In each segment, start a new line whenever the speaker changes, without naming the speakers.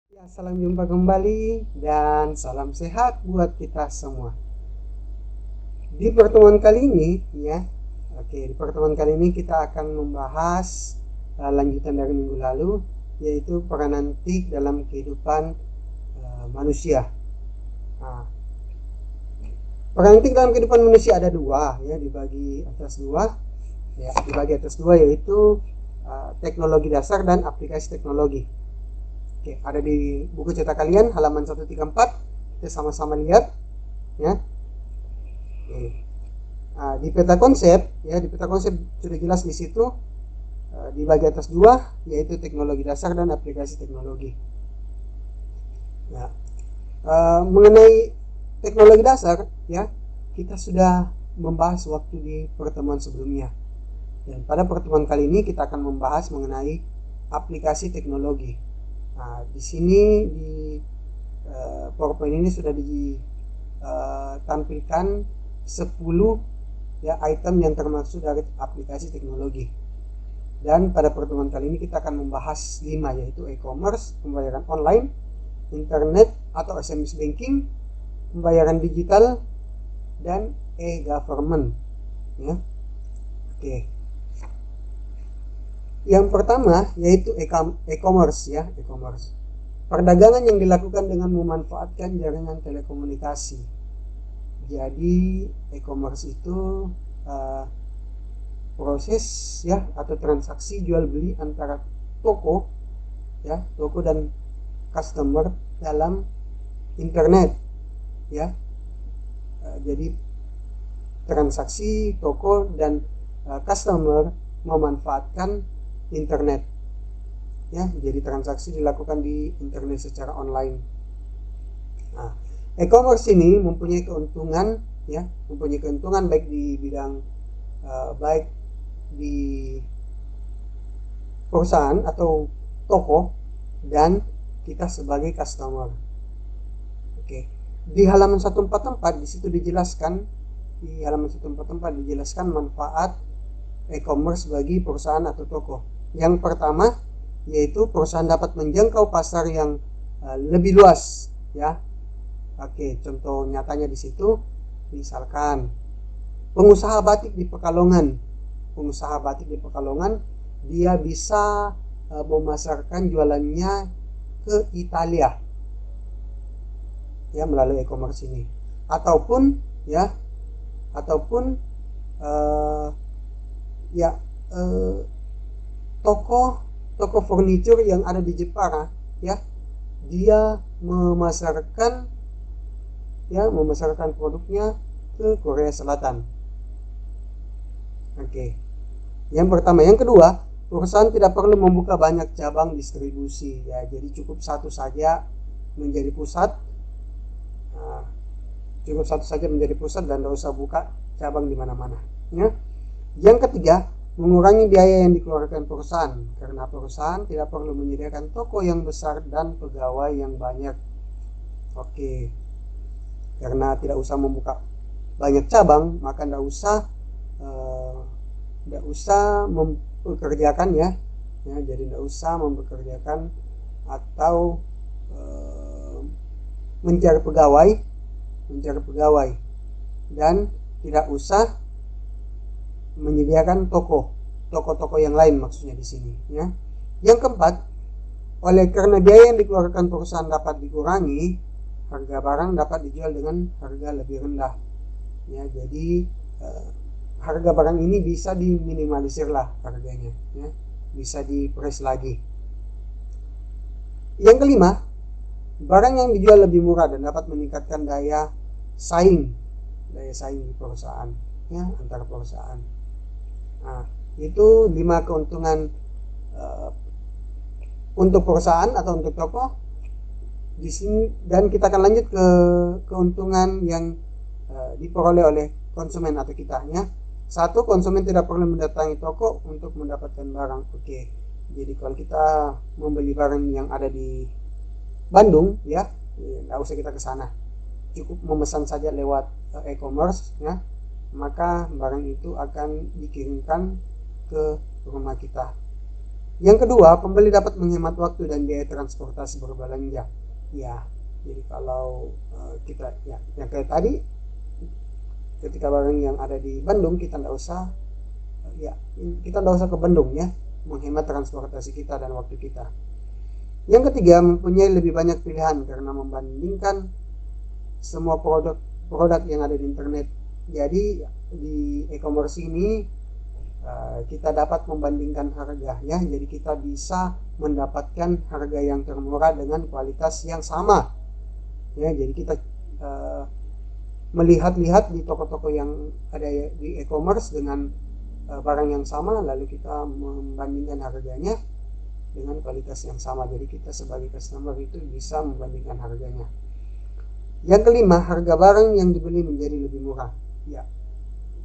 Ya, salam jumpa kembali dan salam sehat buat kita semua. Di pertemuan kali ini, ya, di pertemuan kali ini kita akan membahas lanjutan dari minggu lalu, yaitu peranan TIK dalam kehidupan manusia. Nah, peranan TIK dalam kehidupan manusia ada dua, ya, dibagi atas dua yaitu teknologi dasar dan aplikasi teknologi. Oke, ada di buku cetak kalian halaman 134. Kita sama-sama lihat, ya. Oke. Nah, di peta konsep sudah jelas di situ dibagi atas dua, yaitu teknologi dasar dan aplikasi teknologi. Ya. Mengenai teknologi dasar, ya, kita sudah membahas waktu di pertemuan sebelumnya. Dan pada pertemuan kali ini kita akan membahas mengenai aplikasi teknologi. Nah, di sini di PowerPoint ini sudah ditampilkan 10 ya item yang termasuk dari aplikasi teknologi. Dan pada pertemuan kali ini kita akan membahas 5, yaitu e-commerce, pembayaran online, internet atau SMS banking, pembayaran digital, dan e-government, ya. Oke. Yang pertama yaitu e-commerce, ya, e-commerce. Perdagangan yang dilakukan dengan memanfaatkan jaringan telekomunikasi. Jadi e-commerce itu proses, ya, atau transaksi jual beli antara toko, ya, toko dan customer dalam internet, ya. Jadi transaksi toko dan customer memanfaatkan internet, ya. Jadi transaksi dilakukan di internet secara online. Nah, e-commerce ini mempunyai keuntungan baik di bidang baik di perusahaan atau toko dan kita sebagai customer. Oke. Di halaman 144 di situ dijelaskan manfaat e-commerce bagi perusahaan atau toko. Yang pertama yaitu perusahaan dapat menjangkau pasar yang lebih luas, ya. Oke, contoh nyatanya di situ misalkan pengusaha batik di Pekalongan. Dia bisa memasarkan jualannya ke Italia, ya, melalui e-commerce ini. Ataupun ya, ataupun uh, ya uh, toko toko furniture yang ada di Jepara, ya, dia memasarkan produknya ke Korea Selatan. Oke. Yang pertama, yang kedua, perusahaan tidak perlu membuka banyak cabang distribusi, ya. Jadi cukup satu saja menjadi pusat. Nah, dan tidak usah buka cabang di mana-mana, ya. Yang ketiga, mengurangi biaya yang dikeluarkan perusahaan karena perusahaan tidak perlu menyediakan toko yang besar dan pegawai yang banyak. Oke. Karena tidak usah membuka banyak cabang, maka tidak usah mempekerjakan, ya. Jadi tidak usah mempekerjakan atau mencari pegawai dan tidak usah menyediakan toko-toko yang lain, maksudnya di sini, ya. Yang keempat, oleh karena biaya yang dikeluarkan perusahaan dapat dikurangi, harga barang dapat dijual dengan harga lebih rendah, ya. Jadi harga barang ini bisa diminimalisir lah harganya, ya. Bisa dipress lagi. Yang kelima, barang yang dijual lebih murah dan dapat meningkatkan daya saing di perusahaan, ya, antar perusahaan. Nah, itu 5 keuntungan untuk perusahaan atau untuk toko di sini, dan kita akan lanjut ke keuntungan yang diperoleh oleh konsumen atau kita, ya. Satu, konsumen tidak perlu mendatangi toko untuk mendapatkan barang. Oke. Jadi kalau kita membeli barang yang ada di Bandung, ya, nggak usah kita ke sana. Cukup memesan saja lewat e-commerce, ya. Maka barang itu akan dikirimkan ke rumah kita. Yang kedua, pembeli dapat menghemat waktu dan biaya transportasi berbelanja. Ya, jadi kalau kita ya yang kayak tadi, ketika barang yang ada di Bandung kita nggak usah ke Bandung ya, menghemat transportasi kita dan waktu kita. Yang ketiga, mempunyai lebih banyak pilihan karena membandingkan semua produk yang ada di internet. Jadi di e-commerce ini kita dapat membandingkan harga ya, jadi kita bisa mendapatkan harga yang termurah dengan kualitas yang sama ya. Jadi kita melihat-lihat di toko-toko yang ada di e-commerce dengan barang yang sama, lalu kita membandingkan harganya dengan kualitas yang sama. Jadi kita sebagai customer itu bisa membandingkan harganya. Yang kelima, harga barang yang dibeli menjadi lebih murah. Ya,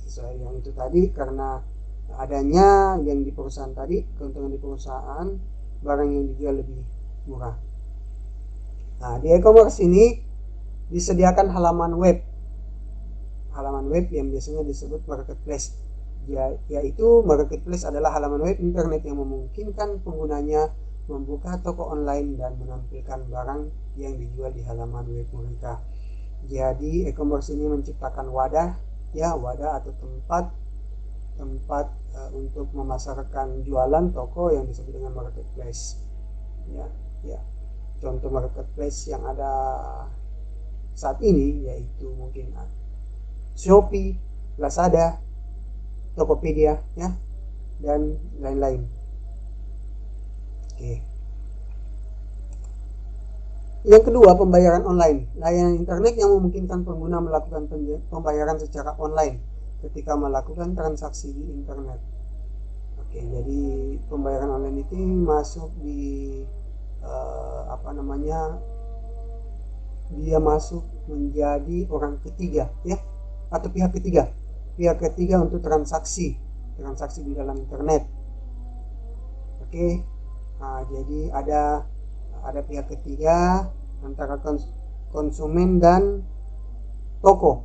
sesuai yang itu tadi, karena adanya yang di perusahaan tadi, keuntungan di perusahaan, barang yang dijual lebih murah. Nah, di e-commerce ini disediakan halaman web yang biasanya disebut marketplace. Yaitu marketplace adalah halaman web internet yang memungkinkan penggunanya membuka toko online dan menampilkan barang yang dijual di halaman web mereka. Jadi e-commerce ini menciptakan wadah atau tempat untuk memasarkan jualan toko yang disebut dengan marketplace. Ya. Contoh marketplace yang ada saat ini yaitu mungkin Shopee, Lazada, Tokopedia ya, dan lain-lain. Oke. Yang kedua, pembayaran online. Layanan internet yang memungkinkan pengguna melakukan pembayaran secara online ketika melakukan transaksi di internet. Oke, jadi pembayaran online itu masuk di dia masuk menjadi orang ketiga ya, atau pihak ketiga untuk transaksi di dalam internet. Oke. Nah, jadi ada pihak ketiga antara konsumen dan toko.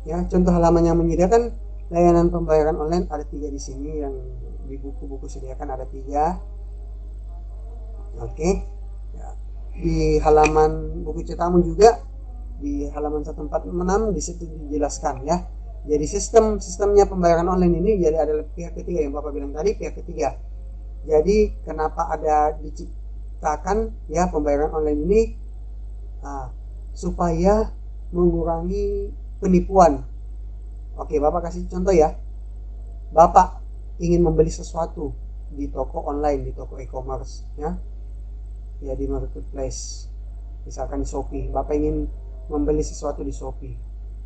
Ya, contoh halaman yang menyediakan layanan pembayaran online ada 3 di sini, yang di buku-buku sediakan ada 3. Oke. Ya. Di halaman buku cetamu juga di halaman 146 di situ dijelaskan ya. Jadi sistemnya pembayaran online ini jadi adalah pihak ketiga yang Bapak bilang tadi, pihak ketiga. Jadi kenapa ada diciptakan ya pembayaran online ini? Supaya mengurangi penipuan. Oke, Bapak kasih contoh ya. Bapak ingin membeli sesuatu di toko online, di toko e-commerce ya di marketplace, misalkan di Shopee. Bapak ingin membeli sesuatu di Shopee.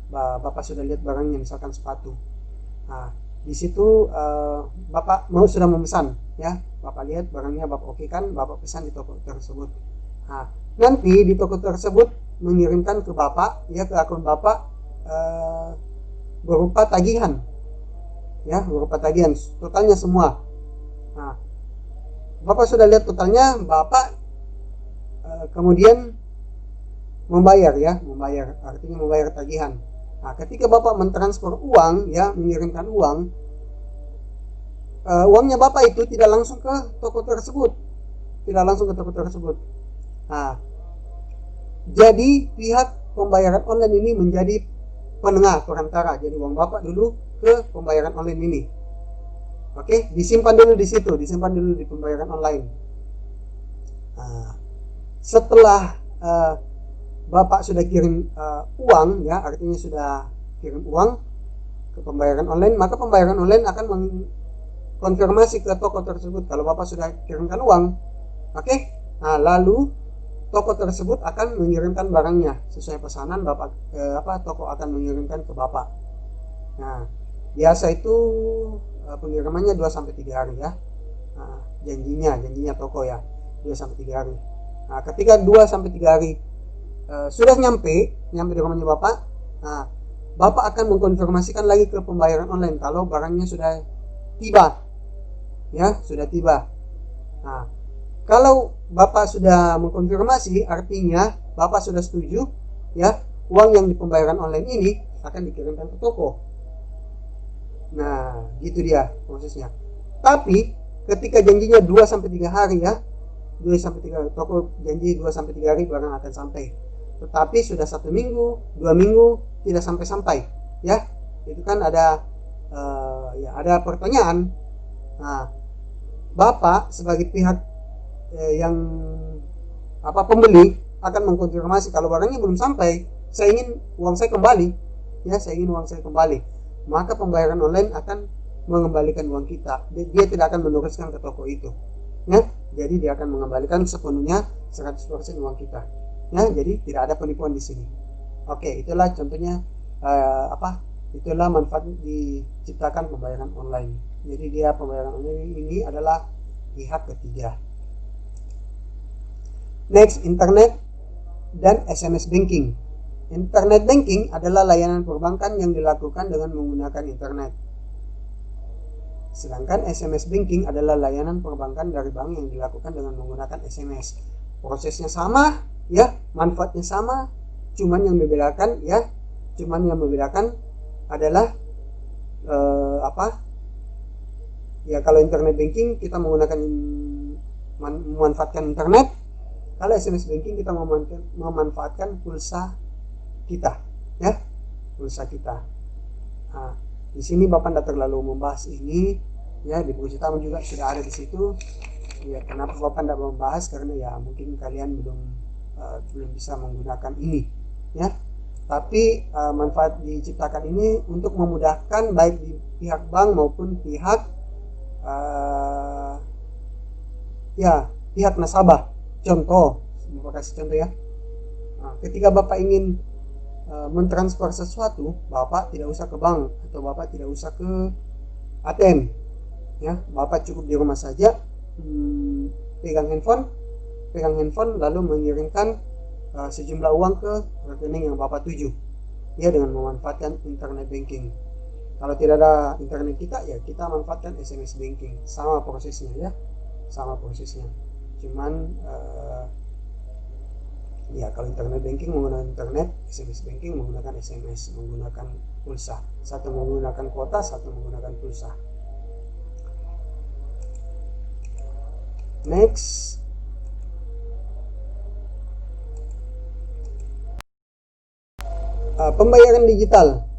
Bapak sudah lihat barangnya, misalkan sepatu. Nah, di situ Bapak sudah memesan ya. Bapak lihat barangnya, Bapak oke kan, Bapak pesan di toko tersebut. Nah, nanti di toko tersebut mengirimkan ke Bapak ya, ke akun Bapak berupa tagihan ya, totalnya semua. Nah, Bapak sudah lihat totalnya, Bapak kemudian membayar artinya membayar tagihan. Nah, ketika Bapak mentransfer uang ya, mengirimkan uang, uangnya Bapak itu tidak langsung ke toko tersebut. Nah, jadi pihak pembayaran online ini menjadi penengah, perantara. Jadi uang Bapak dulu ke pembayaran online ini. Oke, disimpan dulu di situ, di pembayaran online. Nah, setelah Bapak sudah kirim uang ya, artinya sudah kirim uang ke pembayaran online, maka pembayaran online akan mengkonfirmasi ke toko tersebut kalau Bapak sudah kirimkan uang. Oke. Nah, lalu toko tersebut akan mengirimkan barangnya sesuai pesanan Bapak. Toko akan mengirimkan ke Bapak. Nah, biasa itu pengirimannya 2-3 hari ya. Nah, janjinya toko ya 2-3 hari. Nah, ketika 2-3 hari sudah nyampe di rumahnya Bapak, nah, Bapak akan mengkonfirmasikan lagi ke pembayaran online kalau barangnya sudah tiba. Nah, kalau Bapak sudah mengkonfirmasi, artinya Bapak sudah setuju ya, uang yang di pembayaran online ini akan dikirimkan ke toko. Nah, gitu dia prosesnya. Tapi ketika janjinya 2-3 hari ya, 2-3 toko janji 2-3 hari barang akan sampai, tetapi sudah 1 minggu 2 minggu tidak sampai ya, itu kan ada ya ada pertanyaan. Nah, Bapak sebagai pihak yang pembeli akan mengkonfirmasi kalau barangnya belum sampai, saya ingin uang saya kembali ya, maka pembayaran online akan mengembalikan uang kita. Dia tidak akan meneruskan ke toko itu ya, jadi dia akan mengembalikan sepenuhnya 100% uang kita ya, jadi tidak ada penipuan di sini. Oke, itulah contohnya itulah manfaat diciptakan pembayaran online. Jadi dia pembayaran online ini adalah pihak ketiga. Next, internet dan SMS banking. Internet banking adalah layanan perbankan yang dilakukan dengan menggunakan internet. Sedangkan SMS banking adalah layanan perbankan dari bank yang dilakukan dengan menggunakan SMS. Prosesnya sama, ya, manfaatnya sama, cuman yang membedakan adalah ya, kalau internet banking kita menggunakan memanfaatkan internet, kalau SMS banking kita memanfaatkan pulsa kita, ya, pulsa kita. Nah, di sini Bapak tidak terlalu membahas ini, ya, di buku Citarum juga sudah ada di situ. Ya, kenapa Bapak tidak membahas? Karena ya mungkin kalian belum bisa menggunakan ini, ya. Tapi manfaat diciptakan ini untuk memudahkan baik di pihak bank maupun pihak pihak nasabah. Contoh, Bapak kasih contoh ya. Nah, ketika Bapak ingin mentransfer sesuatu, Bapak tidak usah ke bank atau Bapak tidak usah ke ATM, ya. Bapak cukup di rumah saja, pegang handphone lalu mengirimkan sejumlah uang ke rekening yang Bapak tuju, ya, dengan memanfaatkan internet banking. Kalau tidak ada internet ya kita manfaatkan SMS banking, sama prosesnya ya, cuman ya, kalau internet banking menggunakan internet, SMS banking menggunakan SMS, menggunakan pulsa. Satu menggunakan kuota, satu menggunakan pulsa. Next, pembayaran digital.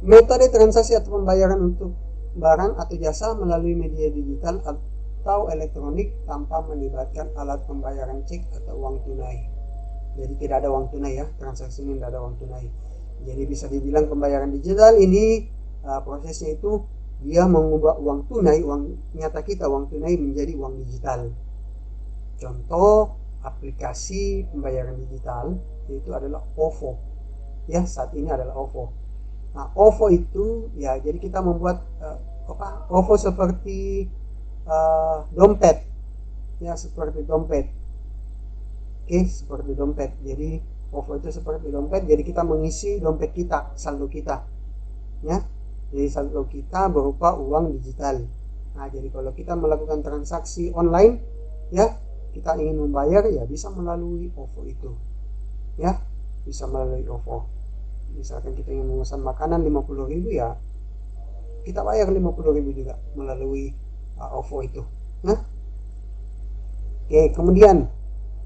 Metode transaksi atau pembayaran untuk barang atau jasa melalui media digital atau elektronik tanpa melibatkan alat pembayaran cek atau uang tunai. Jadi tidak ada uang tunai ya, transaksi ini tidak ada uang tunai. Jadi bisa dibilang pembayaran digital ini prosesnya itu dia mengubah uang tunai, uang nyata kita, uang tunai menjadi uang digital. Contoh aplikasi pembayaran digital itu adalah OVO. Ya, saat ini adalah OVO. Nah, OVO itu ya, jadi kita membuat OVO seperti dompet, ya, seperti dompet. Oke, seperti dompet. Jadi OVO itu seperti dompet. Jadi kita mengisi dompet kita, saldo kita, ya. Jadi saldo kita berupa uang digital. Nah, jadi kalau kita melakukan transaksi online, ya, kita ingin membayar, ya bisa melalui OVO itu, ya, bisa melalui OVO. Misalkan kita ingin memesan makanan 50.000, ya kita bayar 50.000 juga melalui OVO itu. Nah, oke, kemudian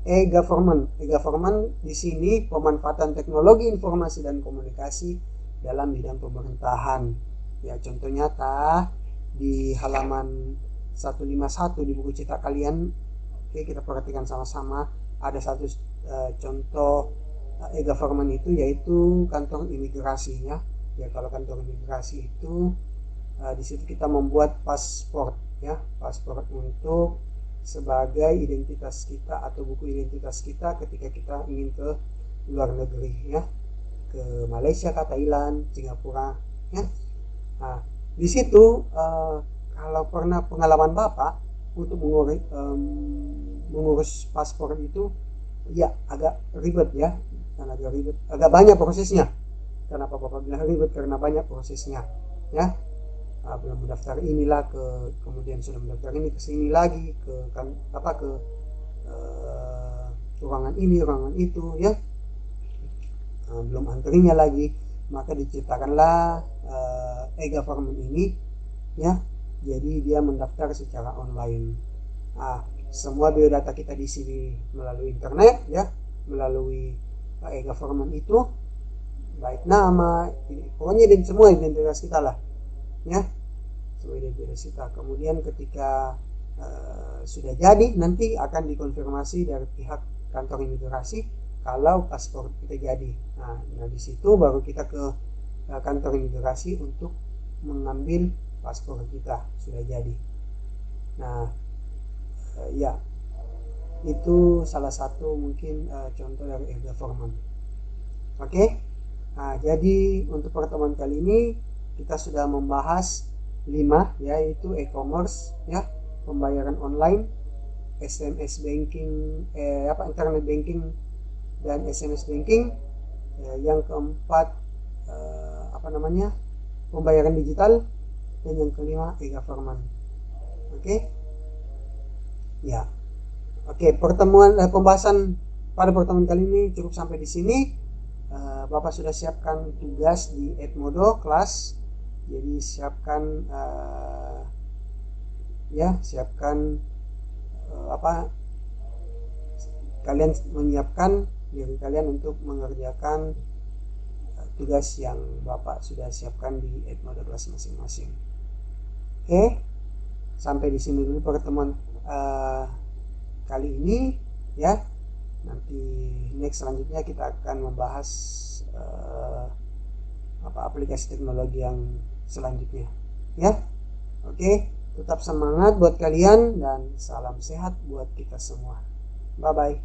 e-government. E-government di sini pemanfaatan teknologi informasi dan komunikasi dalam bidang pemerintahan. Ya, contoh nyata di halaman 151 di buku cetak kalian. Oke, kita perhatikan sama-sama. Ada satu contoh e-government itu, yaitu kantor imigrasi, ya. Ya, kalau kantor imigrasi itu di situ kita membuat paspor, ya, paspor untuk sebagai identitas kita atau buku identitas kita ketika kita ingin ke luar negeri, ya, ke Malaysia, ke Thailand, Singapura, ya. Nah, di situ kalau pernah pengalaman Bapak untuk mengurus paspor itu, ya agak ribet, ya, agak banyak prosesnya. Kenapa Bapak bilang ribet? Karena banyak prosesnya, ya. Belum mendaftar inilah, kemudian sudah mendaftar ini, ke sini lagi, ke ruangan ini, ruangan itu, ya. Belum antrinya lagi. Maka diciptakanlah e-government ini, ya, Jadi dia mendaftar secara online. Nah, semua biodata kita diisi melalui internet ya, melalui e-government itu, baik nama, pokoknya semua identitas kita lah ya, semua identitas kita. Kemudian ketika sudah jadi, nanti akan dikonfirmasi dari pihak kantor imigrasi kalau paspor kita jadi. Nah di situ baru kita ke kantor imigrasi untuk mengambil paspor kita sudah jadi. Nah ya, itu salah satu mungkin contoh dari e-government. Oke. Nah, jadi untuk pertemuan kali ini kita sudah membahas 5, yaitu e-commerce ya, pembayaran online, SMS banking, internet banking dan SMS banking. Yang keempat pembayaran digital, dan yang kelima e-government. Oke. Ya. Oke, pembahasan pada pertemuan kali ini cukup sampai di sini. Bapak sudah siapkan tugas di Edmodo kelas, jadi siapkan kalian menyiapkan diri kalian untuk mengerjakan tugas yang Bapak sudah siapkan di Edmodo kelas masing-masing. Oke, sampai di sini dulu pertemuan kali ini ya. Nanti next selanjutnya kita akan membahas aplikasi teknologi yang selanjutnya ya. Oke, tetap semangat buat kalian dan salam sehat buat kita semua. Bye bye.